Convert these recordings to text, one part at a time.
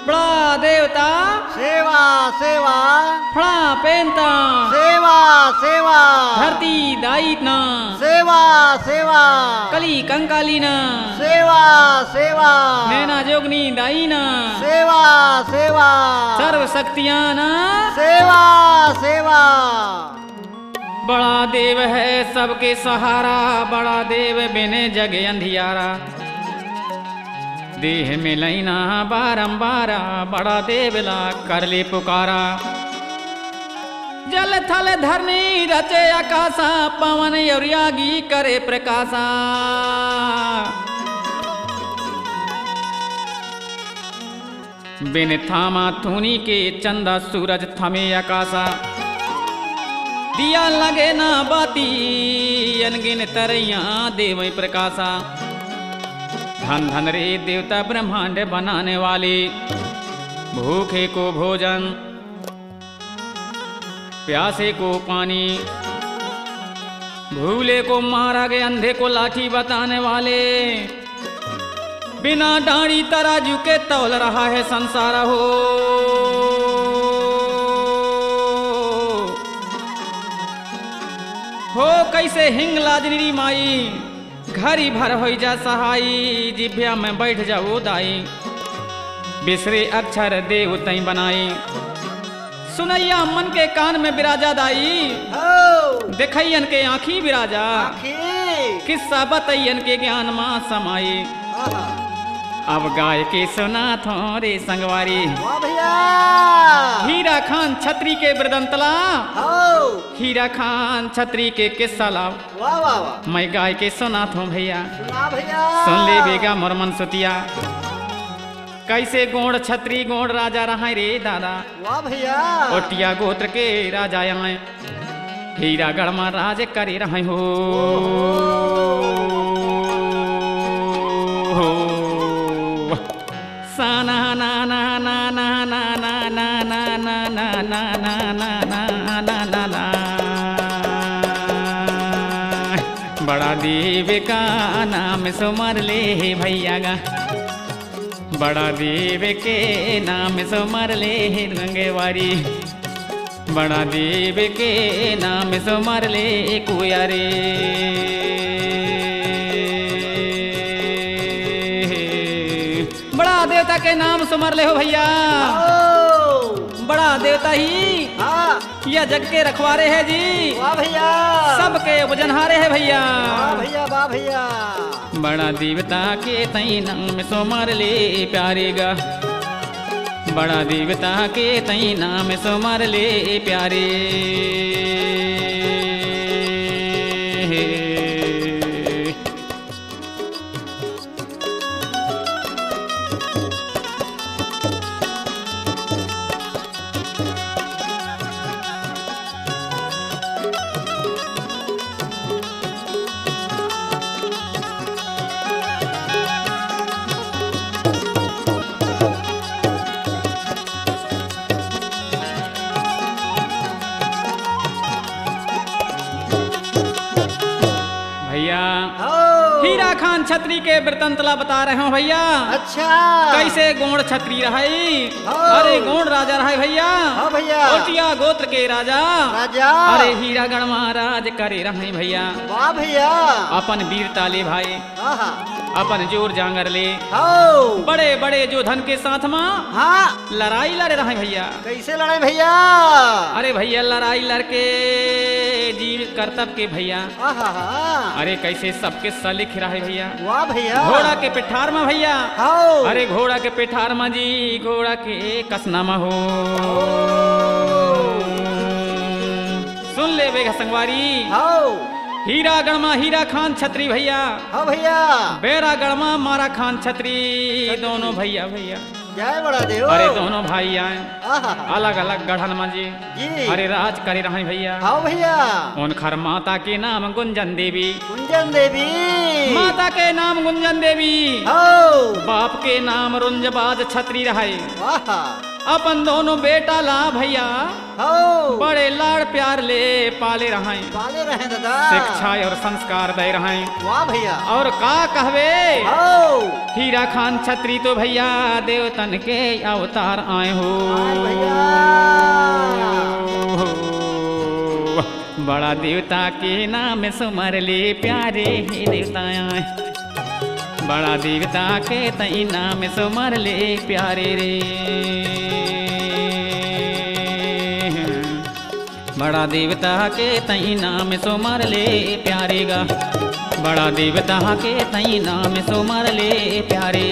बड़ा देवता सेवा सेवा फड़ा पेंता सेवा सेवा धरती दाई ना सेवा सेवा कली कंकाली ना सेवा सेवा नैना जोगनी दाई ना सेवा सेवा सर्व शक्तियां ना सेवा सेवा। बड़ा देव है सबके सहारा, बड़ा देव बिने जग अंधियारा, देह में लैना बारंबारा, बड़ा देवला कर ले पुकारा। जल थल धरनी रचे आकाशा, पवन यौर्यागी करे प्रकाशा। बिन थामा थूनी के चंदा सूरज थमे आकाशा, दिया लगे ना बाती अनगिन तरैया देव प्रकाशा। धन धन रे देवता ब्रह्मांड बनाने वाले, भूखे को भोजन प्यासे को पानी, भूले को मारा गए अंधे को लाठी बताने वाले। बिना डांडी तराजू के तौल रहा है संसार हो, कैसे हिंग लाजनी माई, घरी भर हो जा सहाई, जिभ्या में बैठ जाओ दाई। बिसरे अक्षर देव तई बनाई, सुनैया मन के कान में बिराजा दाई। देखैयन के आँखी बिराजा, किस्सा बतैयन के ज्ञान माँ समाई। अब गाय के सुना थो रे संगवारी, हीरा खान छत्री के बृदंतला, हीरा खान छत्री के किस्सा लाओ। मैं गाय के सुना थो भैया, सुन ले बेगा मोर मन सुतिया। कैसे गोड़ छत्री गोड़ राजा रहा रे दादा, ओटिया गोत्र के राजा आए, हीरा गढ़मा राज करे रहे हो। साना ना ना ना ना ना ना ना ना ना ना ना ना ना ना ना ना। बड़ा देव का नाम सुमर ले भैया गा, बड़ा देव के नाम सुमर ले गंगेवारी, बड़ा देव के नाम सुमर ले कुया रे। बड़ा देवता के नाम सुमर ले हो भैया, बड़ा देवता ही यह जग के रखवारे है जी, भैया सबके उपजनहारे है भैया। भैया वाह भैया, बड़ा देवता के तई नाम सुमर ले प्यारे गा, बड़ा देवता के तई नाम सुमर ले प्यारे। हीरा खान छत्री के वृतंतला बता रहे हो भैया। अच्छा कैसे गोड़ छत्री रहे, अरे गोड़ राजा रहे भैया, भैया ओटिया गोत्र के राजा, अरे हीरा गढ़ महाराज करे रहे भैया। वाह भैया, अपन वीरता ले भाई, अपन जोर जांगर ले, बड़े बड़े जो धन के साथ माँ लड़ाई लड़े रहे भैया। कैसे लड़े भैया, अरे भैया लड़ाई लड़के जीव कर्तव्य के भैया, अरे कैसे सबके सलिख रहे भैया। वाह भैया, घोड़ा के पिठार में भैया, अरे घोड़ा के पिठार में जी, घोड़ा के कसना में हो। सुन ले बेगा संगवारी, हीरा गढ़मा हीरा खान छत्री भैया, भैया बेरा गढ़मा मारा खान छत्री, दोनों भैया भैया जय बड़ा देव। अरे दोनों भाई आए अलग अलग गढ़न में जी, अरे राज करे रहे भैया। भैया उनखर माता के नाम गुंजन देवी, गुंजन देवी माता के नाम गुंजन देवी, बाप के नाम रुंजबाज छत्री रहे। अपन दोनों बेटा ला भैया हो बड़े लाड़ प्यार ले पाले रहे पाले रहे दादा शिक्षा और संस्कार दे रहे वाह भैया और का कहवे हो हीरा खान छत्री तो भैया देवतन के अवतार आए हो आए भैया बड़ा देवता के नाम सुमर ले प्यारे हे देवता आए बड़ा देवता के तई नाम सुमर ले प्यारे रे बड़ा देवता के तई नाम सुमर ले प्यारे गा बड़ा देवता के तई नाम सुमर ले प्यारे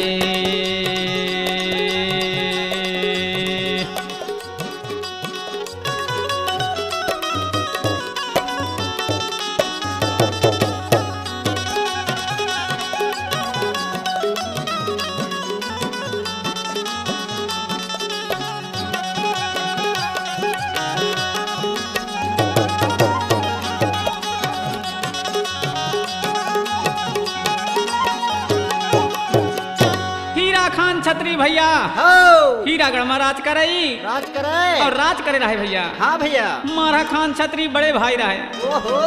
छत्री भैया हो हीरागढ़ में राज करई राज करे और राज करे रहे भैया हाँ भैया मारा खान छत्री बड़े भाई रहे ओहो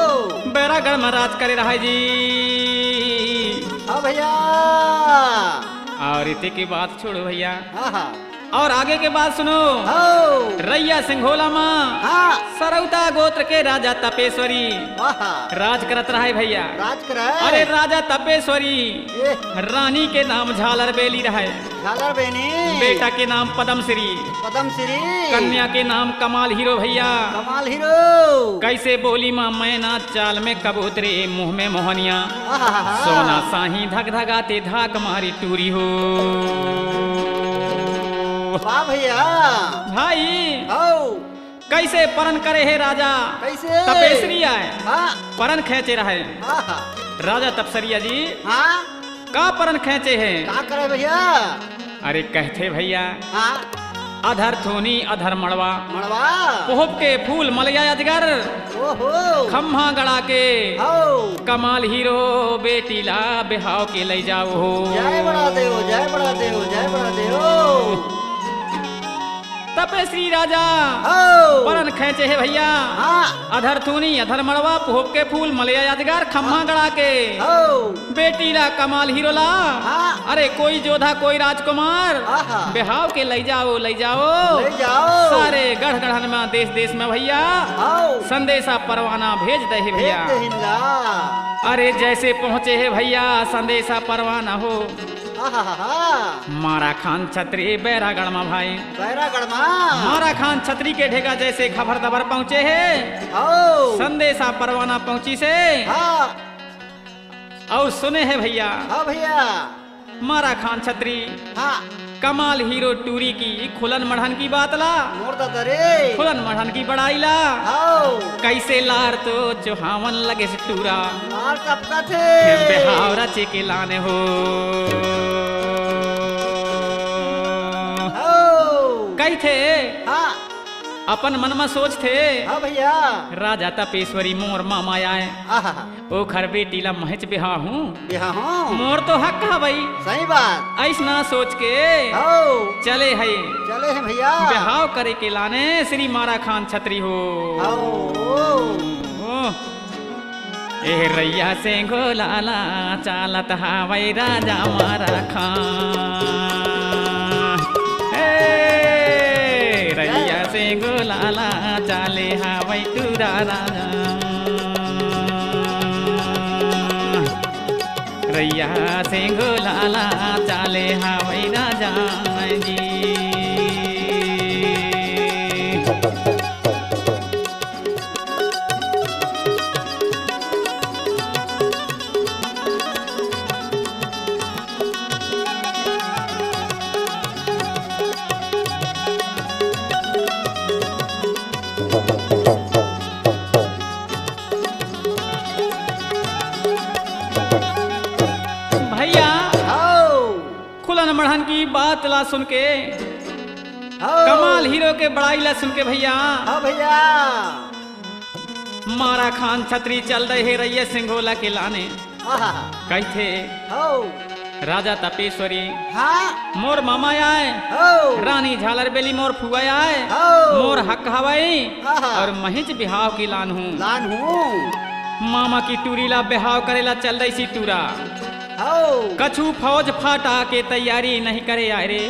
बैरागढ़ में राज करे रहे जी हाँ भैया और इतने की बात छोड़ो भैया हाँ हाँ और आगे के बात सुनो हो रैया सिंघोला माँ हाँ सरौता गोत्र के राजा तपेश्वरी वाह राज करत रहे भैया राज करे अरे राजा तपेश्वरी ये रानी के नाम झालर बेली रहे झालर बेनी बेटा के नाम पद्मश्री पद्म श्री कन्या के नाम कमाल हीरो भैया कमाल हीरो कैसे बोली माँ मैना चाल में कबूतरे मुंह में मोहनिया आहा सोना साही धक धगाते धाक मारी टूरी हो वाह भैया भाई हो कैसे परन करे है राजा कैसे तपेश्वरी आए हाँ परन खेचे रहे आहा राजा तपसरिया जी हाँ का परन खेचे है का करे भैया अरे कहते भैया हाँ अधर थोनी अधर मड़वा मड़वा पोहब के फूल मलया अजगर ओहो खम्हा गड़ा के हो कमाल हीरो बेटी ला बिहाव के ले जाओ हो जय बड़ा देव जय बड़ा देव जय बड़ा देव तपेश्वरी राजा हो परन खेचे है भैया हाँ अधर थूनी अधर मड़वा पोहब के फूल मलया अजगर खम्हा गड़ा के हो बेटी ला कमाल हीरो ला हाँ अरे कोई जोधा कोई राजकुमार आहा बिहाव के ले जाओ ले जाओ सारे गढ़ गढ़न में देश देश में भैया हो संदेशा परवाना भेज दे है भैया भेज देहिंगा अरे जैसे पहुँचे है भैया संदेशा परवाना हो आहा मारा खान छत्री बैरागढ़ में भाई बैरागढ़ में मारा खान छत्री के ढेगा जैसे खबर दबर पहुँचे है हो संदेशा परवाना पहुँची से हाँ और सुने है भैया हाँ भैया मारा खान छत्री हाँ कमाल हीरो टूरी की खुलन मढ़न की बात ला मोर दादा रे खुलन मढ़न की बड़ाई ला हो कैसे लार तो चौहावन लगे से टूरा मार टपका थे बेहावरा चेके लाने हो कई थे हाँ अपन मन में सोच थे हाँ भैया राजा तपेश्वरी मोर मामा आए आहा ओ घर बेटी ला महच बिहा हूँ बिहा हूँ मोर तो हक है भाई सही बात ऐसना सोच के हो चले है चले हैं भैया बिहाव करे के लाने श्री मारा खान छत्री हो ए रैया से गोलाला चालत हावै राजा मारा खान रैया से गोलाला चाले हावै टूरा राजा रैया से गोलाला चाले हावै राजा जी मढ़न की बात ला सुन के कमाल हीरो के बड़ाई ला सुन के भैया भैया मारा खान छत्री चल रहे रैया सिंघोला के लाने कैथे हो राजा तपेश्वरी हाँ मोर मामा आए हो रानी झालर बेली मोर फुआ आए हो मोर हक हवाई आहा। और महिज बिहाव की लान हूँ लान हूँ मामा की टूरीला बिहाव करेला चल रही सी टूरा हो कछु फौज फाटा के तैयारी नहीं करे आए रे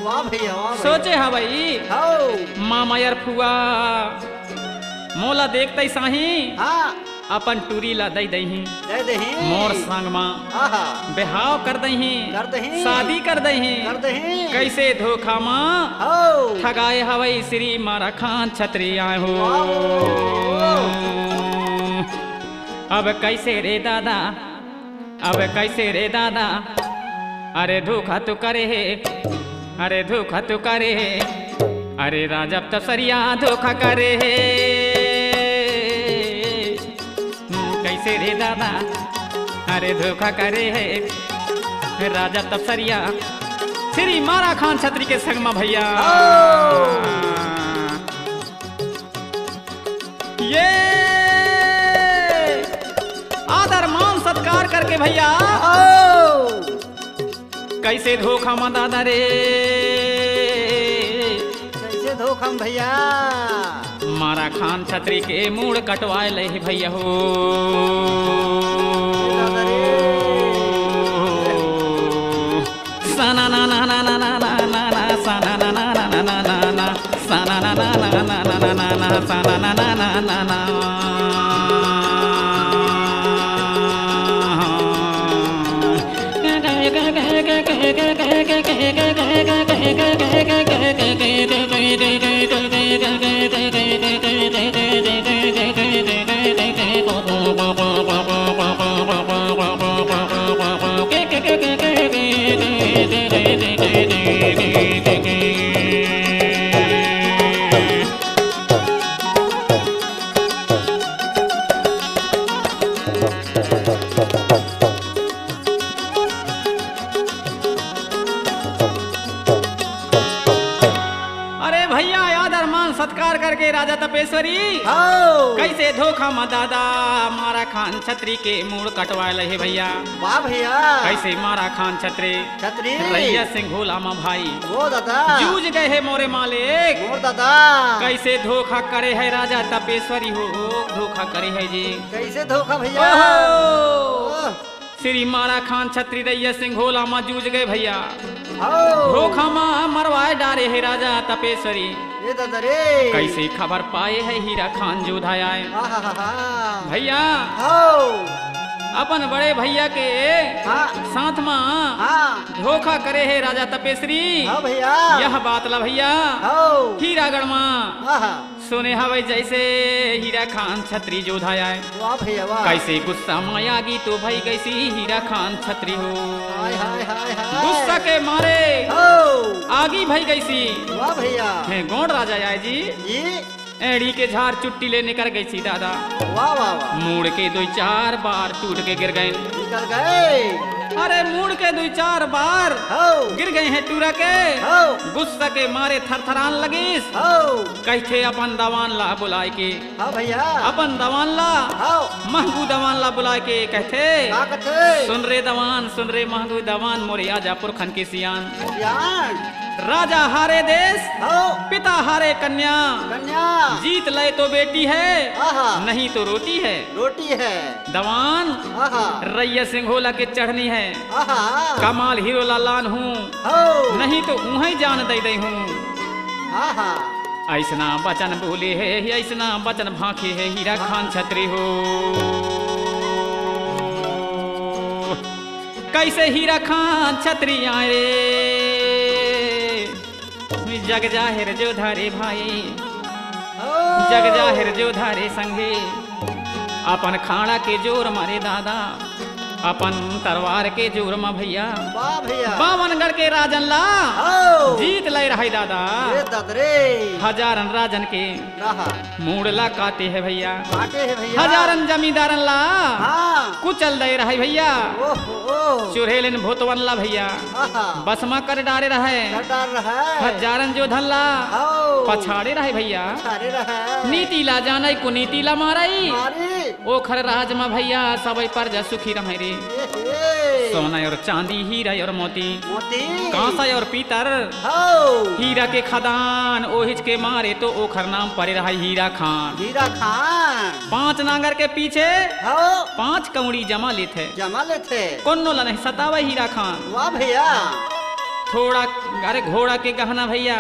वाह भैया वाह भैया। सोचे हवाई हो मामा यार फुआ मोला देखते साही हाँ अपन टूरी ला दई दही दे दही मोर संग माँ आहा बिहाव कर दही कर दही शादी कर दही कर दही कैसे धोखा माँ हो ठगाए हवाई श्री मारा खान छत्री आए हो अब कैसे रे दादा अब कैसे रे दादा अरे धोखा तो करे है अरे धोखा तो करे है अरे राजा तसरिया धोखा करे है कैसे रे दादा अरे धोखा करे है राजा तपसरिया श्री मारा खान छत्री के संग में भैया ये आदर मान सत्कार करके भैया कैसे धोखा मा दादा रे कैसे धोखा भैया मारा खान छत्री के मूड कटवाए ले भैया हो साना ना ना ना ना ना ना ना ना साना ना ना ना ना ना ना ना साना ना ना ना ना ना ना ना ना साना ना ना ना ना ना सत्कार करके राजा तपेश्वरी कैसे धोखा मा दादा मारा खान छत्री के मूड कटवा ले भैया वाह भैया कैसे मारा खान छत्री छत्री रैया सिंह भोला मा भाई वो दादा जूझ गए है मोरे मालिक वो दादा कैसे धोखा करे है राजा तपेश्वरी हो धोखा करे है जी कैसे धोखा भैया श्री मारा खान छत्री रैया सिंह भोला मा जूझ गए भैया धोखा मा मरवाए डारे है राजा तपेश्वरी कैसे खबर पाए है हीरा खान जोधा आए भैया अपन बड़े भैया के साथ में धोखा करे है राजा तपेश्वरी भैया यह बात ला भैया हीरागढ़ में सुने हवे जैसे हीरा खान छत्री जोधा आए कैसे गुस्सा मायागी तो भाई कैसी हीरा खान छत्री हो गुस्सा के मारे आगी भाई कैसी भैया है गौड़ राजा आए जी एड़ी के झाड़ चुट्टी ले निकल गई सी दादा वाह वाह वाह मुड़ के 2-4 बार टूट के गिर गए निकल गए अरे मुड़ के 2-4 बार गिर गए हैं टूरा के गुस्सा के मारे थरथरान लगिस कहते अपन दवान ला बुलाए के भैया अपन दवान ला महंगू दवान ला बुलाए के कहते सुन रे दवान सुन रे महंगू दवान मोरे आजा पुरखन के सियान राजा हारे देश पिता हारे कन्या जीत ले तो बेटी है नहीं तो रोटी है दवान रैया सिंह होला के चढ़नी है कमाल हीरो लालान हूँ नहीं तो उन्हें जान दे हूँ ऐसना बचन बोले है ऐसना बचन भाखे है हीरा खान छत्री हो कैसे हीरा खान छत्री आए जग जाहिर जो धारे भाई जग जाहिर जो धारे संगे अपन खाड़ा के जोर मारे दादा अपन तलवार के जोर में भैया बावनगढ़ के राजन ला जीत ले रहा दादा हजारन राजन के मूड़ला काटे है भैया हजारन जमींदारन ला कुचल दे रहा भैया चुरहेलिन भूतवन ला भैया बसमा कर डारे रहे हजारन जो धन ला पछाड़े रहे भैया नीति ला जाने को नीति ला माराई ओखर राज में भैया सब पर जा सुखी रहे रे। सोना और चांदी हीरा और मोती कांसा और पीतर हीरा के खदान ओहिच के मारे तो ओखर नाम पड़े रहा हीरा खान। 5 नांगर के पीछे 5 कौड़ी जमा लेते कोनो ला नहीं सतावा हीरा खान। वाह भैया। थोड़ा अरे घोड़ा के गहना भैया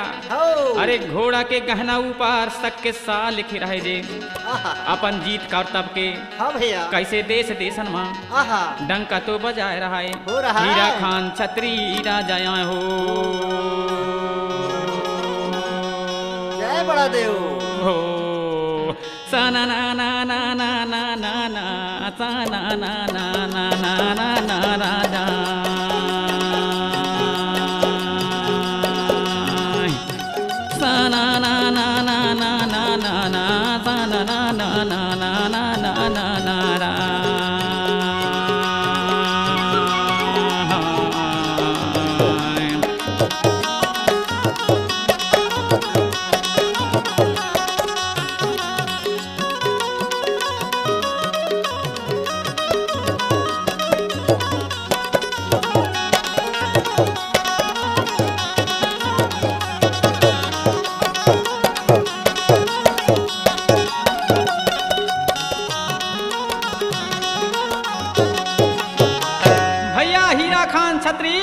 अरे घोड़ा के गहना ऊपर सक के सा लिखे रहे जे अपन जीत करतब के कैसे देश देशन में डंका तो बजाए रहा है हीरा खान छत्री राजा हो। जय बड़ा देव हो साना ना ना ना ना ना ना ना साना ना ना ना ना ना ना राजा na na na na na na na na na na na na na na na na ra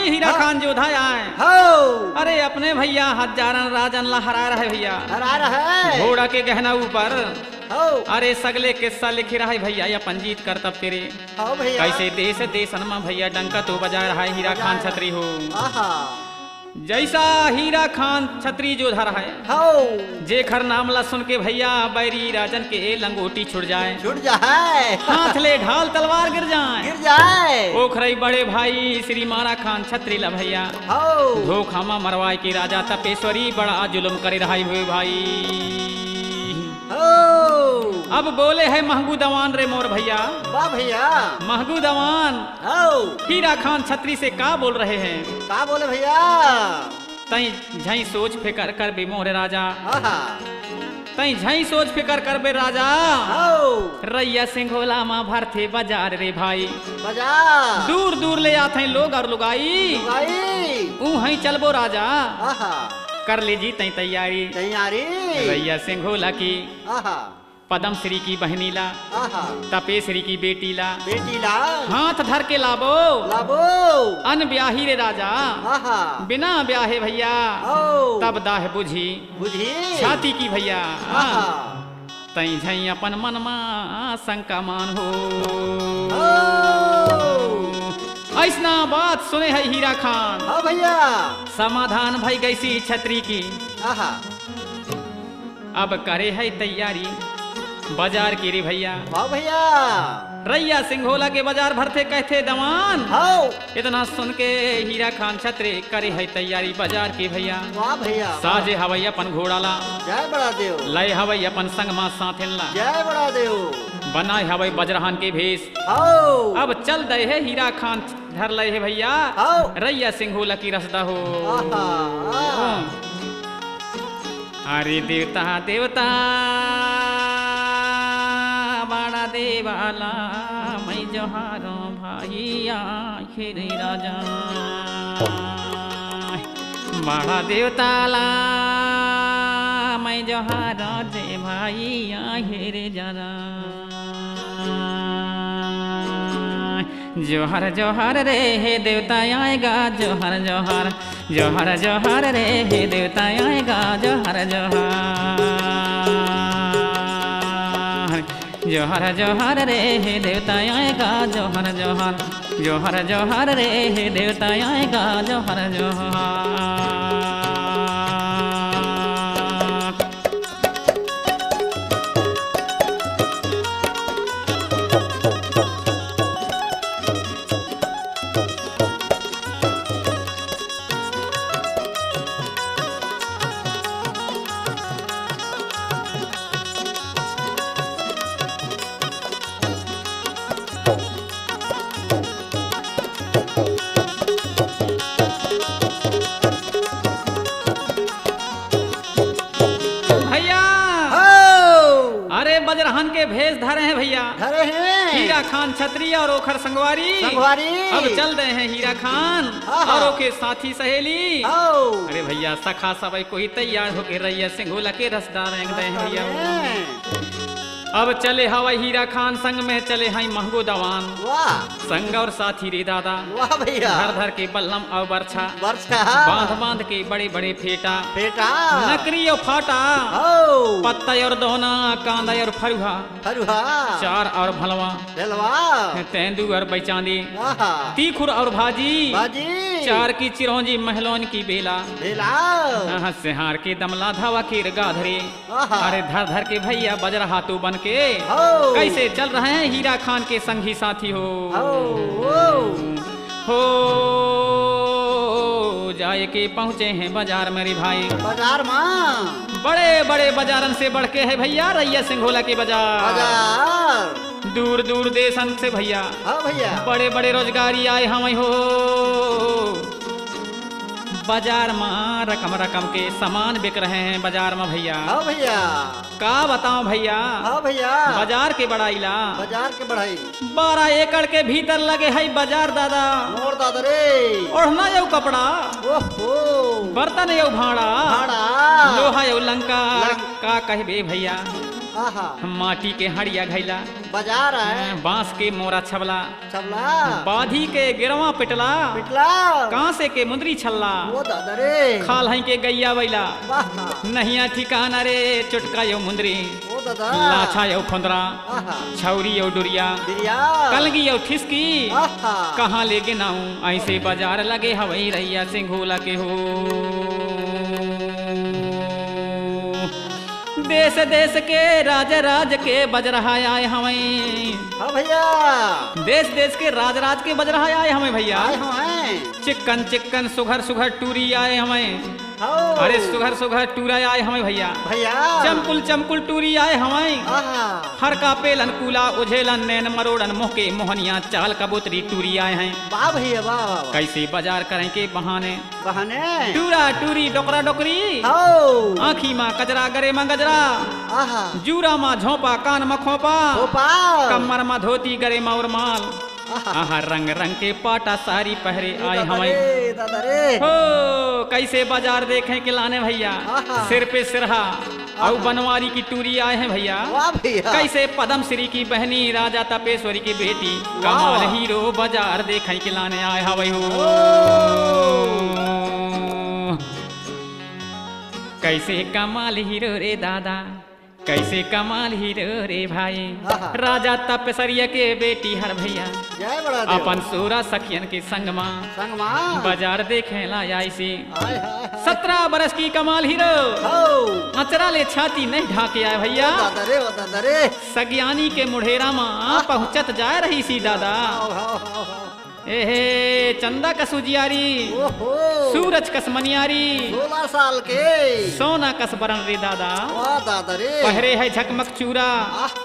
हीरा खान जोधा आए अरे अपने भैया हजारन राजन ला हरा रहे भैया घोड़ा के गहना ऊपर अरे सगले किस्सा लिखी रहा है भैया या पंजीत करतब तेरे कैसे देश देशन में भैया डंका तो बजा रहा है हीरा खान छत्री हो। जैसा हीरा खान छत्री जोधा रहा है जेखर नामला सुन के भैया बैरी राजन के लंगोटी छुट जाए हाथ ले ढाल तलवार गिर जाए ओखरई बड़े भाई श्री मारा खान छत्री ला भैया धोखामा मरवाए के राजा तपेश्वरी बड़ा जुल्म करे रहा हुए भाई। अब बोले है महंगू दवान रे मोर भैया। वाह भैया। महंगू दवान हीरा खान छत्री से का बोल रहे हैं? का बोले भैया? तई झई सोच फिकर कर बे मोर राजा तई झई सोच फिकर कर बे राजा रैया सिंघोला माँ भरथे बाजार रे भाई बाजार दूर दूर ले आते लोग और लुगाई ऊ चलबो राजा कर लीजी तई तैयारी रैया सिंघोला की पदम श्री की बहनीला तपेश्वरी की बेटीला हाथ धर के लाबो अन ब्याही रे राजा बिना ब्याहे भैया तब दाह बुझी छाती की भैया तई झई अपन मनमा शंका मान हो। ऐसना बात सुने है हीरा खान भैया समाधान भाई गैसी छत्री की अब करे है तैयारी बाजार की रे भैया। वाह भैया। रैया सिंघोला के बाजार भरते कहते दवान इतना सुन के हीरा खान छत्री करे है तैयारी बाजार की भैया। वाह भैया। साजे हवई अपन घोड़ा ला जय बड़ा देव लय हवई अपन संग मा साथिन ला जय बड़ा देव बनाए हवई बजरहान के भेष अब चल दे है हीरा खान धर ले है भैया रैया सिंघोला की रसदा हो। अरे देवता देवता बड़ा देवाला मैं जोहारो भाईया खेरे राजा बड़ा देवताला मैं जोहारो दे भाईया खेरे जरा जोहर जोहर रे हे देवता आएगा जोहर जोहर जोहर जोहर रे हे देवता आएगा जोहर जोहर जोहर जोहर रे हे देवता आएगा जोहर जोहर जोहर जोहर रे हे देवता आएगा जोहर जोहर। खड़े हैं हीरा खान छत्री और ओखर संगवारी। अब चल रहे हैं हीरा खान और ओके साथी सहेली। अरे भैया सखा सब कोई तैयार होके रैया सिंघोला के रसदार रंग दे भैया। अब चले हवाई हीरा खान संग में चले हैं महंगो दवान। संग और साथी रे दादा वाह भैया। धर धर के बल्लम और बरछा बांध बांध के बड़े बड़े फेटा नकरी और फाटा पत्ता और दोना कांदा और फरुहा चार और भलवा तेंदू और बैचांदी तीखुर और भाजी चार की चिरौंजी महलोन की बेला सिहार के दमला धावा के गाधरे। अरे धर धर के भैया बजरा हाथों बन के कैसे चल रहे हैं हीरा खान के संगी साथी हो जाए के पहुँचे हैं बाजार मेरे भाई। बाजार में बड़े बड़े बाजारन से बढ़ के है भैया रैया सिंघोला के बाजार। दूर दूर देशन से भैया बड़े बड़े रोजगारी आए हम हो। बाजार में रकम रकम के सामान बिक रहे हैं बाजार में भैया। का बताऊं भैया बाजार के बड़ाईला 12 एकड़ के भीतर लगे है बाजार दादा। और दादा रे ओढ़ना यो कपड़ा बर्तन यो भाड़ा लोहा यो लंका का कहबे भैया। माटी के हड़िया घैला बाजार है बांस के मोरा छबला बाधी के गिरवा पिटला कांसे के मुंदरी छल्ला खाल है के गैया बैला नहिया ठिकाना रे चुटका यो मुंदरी लाछा यो खुंदरा छौरी यो डुरिया कलगी यो ठिसकी कहाँ ले गिनाऊं ऐसे बाजार लगे हवई रैया सिंघोला के हो। देश देश के राज राज के बज रहा आए हमें भैया। देश देश के राज राज के बज रहा आए हमें भैया। चिकन चिकन सुघर सुघर टूरी आए हमें। अरे सुघर सुघर टूरा आए हमें भैया। चमकुल चमकुल टूरी आए हमें। हर का पेलन कूला उझेलन नैन मरोड़न मुँह के मोहनिया चाल कबूतरी टूरी आए हैं। वाह भैया वाह। कैसे बाजार करें के बहाने टूरा टूरी डोकरा डोकरी आँखी माँ कजरा गरे माँ गजरा जूरा माँ झोंपा कान माँ खोपा कमर माँ धोती गरे माँ और माल रंग रंग के पाटा सारी पहरे आए हमें हो। कैसे बाजार देखें के लाने भैया सिर पे सिरहा और बनवारी की टूरी आए हैं भैया। कैसे पदम श्री की बहनी राजा तपेश्वरी की बेटी कमाल हीरो बाजार देखें के लाने आए हवे हो। कैसे कमाल हीरो रे दादा कैसे कमाल हीरो रे भाई। राजा तपेश्वरिया के बेटी हर भैया अपन सोरा सखियन के संगमा बाजार देखे ला ऐसी 17 बरस की कमाल हीरो अचरा ले छाती नहीं ढाके आए भैया। सज्ञानी के मुढ़ेरा माँ पहुँचत जा रही सी दादा। एहे चंदा कस उजियारी सूरज कस मनियारी 16 साल के सोना कस बरन रे दादा। रे पहरे है झकमक चूरा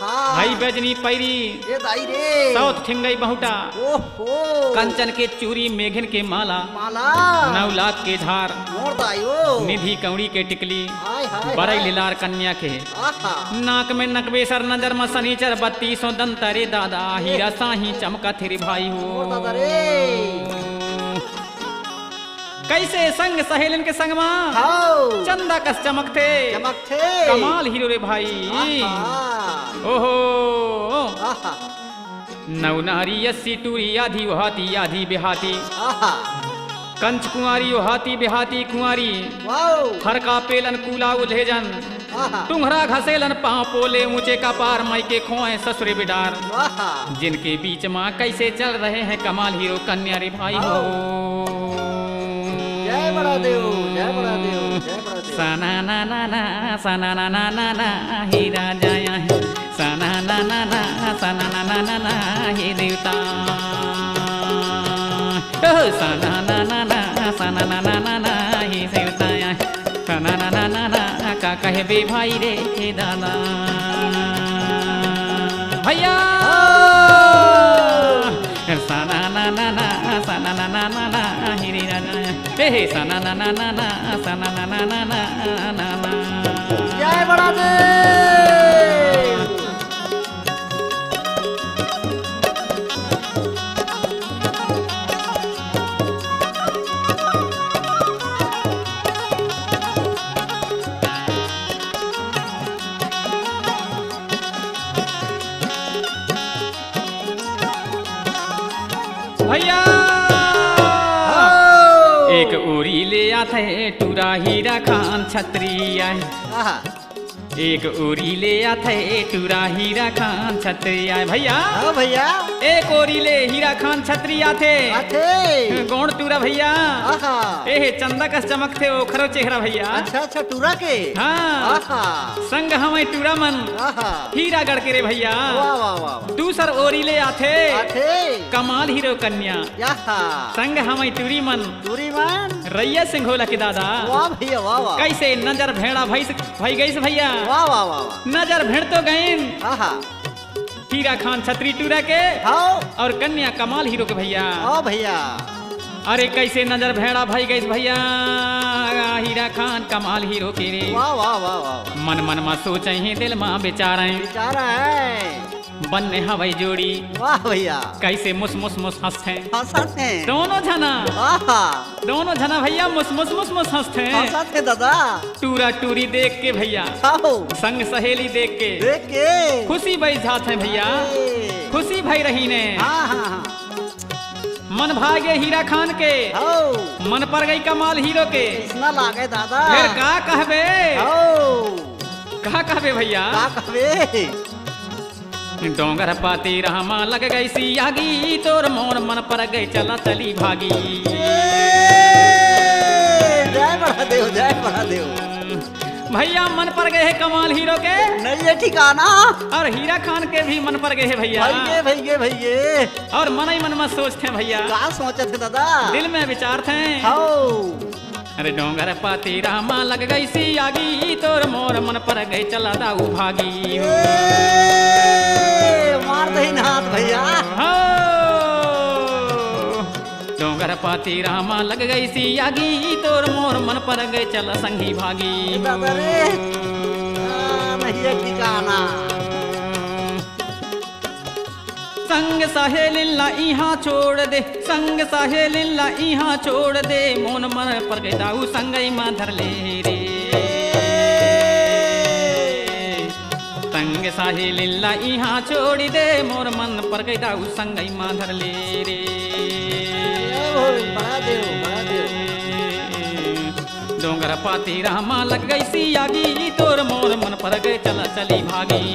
भाई बेजनी पैरी सौत ठिंगई बहुटा कंचन के चूरी मेघन के माला 9 लाख के झार निधि कौड़ी के टिकली बरई लिलार कन्या के नाक में नकबेसर नजर में सनीचर 32 दंत रे दादा। हीरा साही चमका थिरी भाई हो। कैसे संग सहेलन के संग मां चंदा कस चमकते कमाल हीरो रे भाई। ओहो नवनारी 80 टूरी आधी हाथी आधी बेहाती कंच कुंवारी हाथी बेहाती कुंवारी हर का पेलन कूला उधेजन तुम्हरा घसेलन पाँव पोले ऊंचे का पार माई के खोए ससुरे बिडार जिनके बीच माँ कैसे चल रहे हैं कमाल हीरो कन्या रे भाई हो। जय बड़ा देव जय बड़ा देव जय बड़ा देव। सना ना ना ना सना ना ना ना ना हीरा जाया है सना ना ना ना सना ना ना ना ना हे देवता सना ना ना ना सना ना ना ना ना हे देवता सना ना ना ना ना का कहे बे भाई रे दादा भैया। सना ना ना ना सना ना ना ना ना हिरी राजा हे सना ना ना ना ना सना ना ना ना ना ना ना। जय बड़ा देव। एक ओरी ले आते टूरा हीरा खान छत्री आए। आहा एक ओरी ले आते टूरा हीरा खान छत्री आए भैया। हाँ भैया एक ओरी ले हीरा खान छत्री आते गोड़ टूरा भैया। आहा ए चंदा कस चमक थे ओ खरो चेहरा भैया। अच्छा अच्छा टूरा के हाँ आहा संग हमें टूरा मन आहा हीरा गढ़ के रे भैया। वाह वाह वाह दूसर ओरी ले आते कमाल हीरो कन्या आहा संग हमें टूरी मन टूरी मन रैया सिंघोला की दादा। वाह भैया वाह वाह कैसे नजर भेड़ा भाई गई से भैया। वाह वाह वाह नजर भेड़ तो गईन आहा हीरा खान छत्री टूरा के हाँ और कन्या कमाल हीरो के भैया। हाँ भैया अरे कैसे नजर भेड़ा भाई गई भैया हीरा खान कमाल हीरो के रे। वाह वाह वाह वाह मन मन में सोचे ही दिल में बेचारे बेचारा है बनने हवाई जोड़ी। वाह भैया कैसे मुस मुस मुस हंसते हंसते हैं दोनों जना। आहा दोनों जना भैया मुस मुस मुस मुस हंसते हंसते दादा। टूरा टूरी देख के भैया आओ संग सहेली देख के देख के खुशी बई जात है भैया। खुशी भाई रही ने हाँ हाँ हाँ मन भागे हीरा खान के आओ मन पर गई कमाल हीरो के। इतना लागे दादा फिर का कहबे आओ का कहबे भैया। का कहबे डोंगर पाती रामा लग गई सियागी तोर मोर मन पर गई चला चली भागी। जय बढ़ा देव जय बढ़ा देव भैया मन पर गए है कमाल हीरो के नहीं ये ठिकाना और हीरा खान के भी मन पर गए है भैया। भैये भैये भैये और मन ही मन में सोचते भैया का सोचे थे दादा दिल में विचार थे। अरे डोंगर पाती रामा लग गई सियागी तोर मोर मन पर गई चला दाऊ भागी। मार दही हाथ भैया डोंगर पाती रामा लग गई सियागी तोर मोर मन पर गए चल संगी भागी। दादा रे नहीं ये ठिकाना संग सहेलिल्ला इहाँ छोड़ दे संग सहेलिल्ला इहाँ छोड़ दे मोन मन पर गए दाऊ संगई माँ धर ले रे। संग सहेलिल्ला इहाँ छोड़ दे मोर मन पर गए दाऊ संगई माँ धर ले रे। बड़ा देव बड़ा देव डोंगर पाती रामा लग गई सियागी तोर मोर मन पर गए चला चली भागी।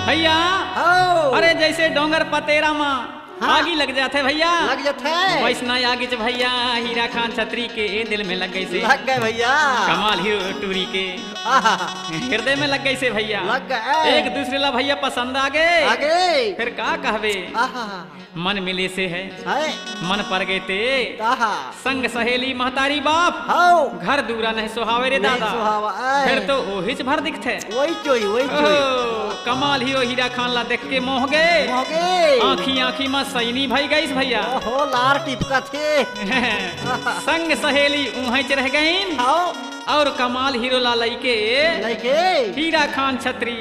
भैया अरे जैसे डोंगर पतेरा माँ आगी लग जाते भैया लग जाते वैसना आगे भैया हीरा खान छत्री के दिल में लग गई से लग गए भैया कमाल हीरो टूरी के हृदय में लग गई से भैया लग गए एक दूसरे ला भैया पसंद आ गए आगे फिर का कहबे मन मिले से है मन पर गए ते संग सहेली महतारी बाप घर दूरा नहीं सुहावे रे दादा फिर तो ओहिच भर दिखते वही चोई कमाल हीरो हीरा खान ला देख के मोह गए आँखी आँखी में सैनी भाई गई भैया हो लार टिपका थे संग सहेली उहच रह गई और कमाल हीरो ला लइके हीरा खान छत्री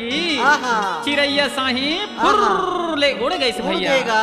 चिरैया साही फुर ले उड़ गई भैया।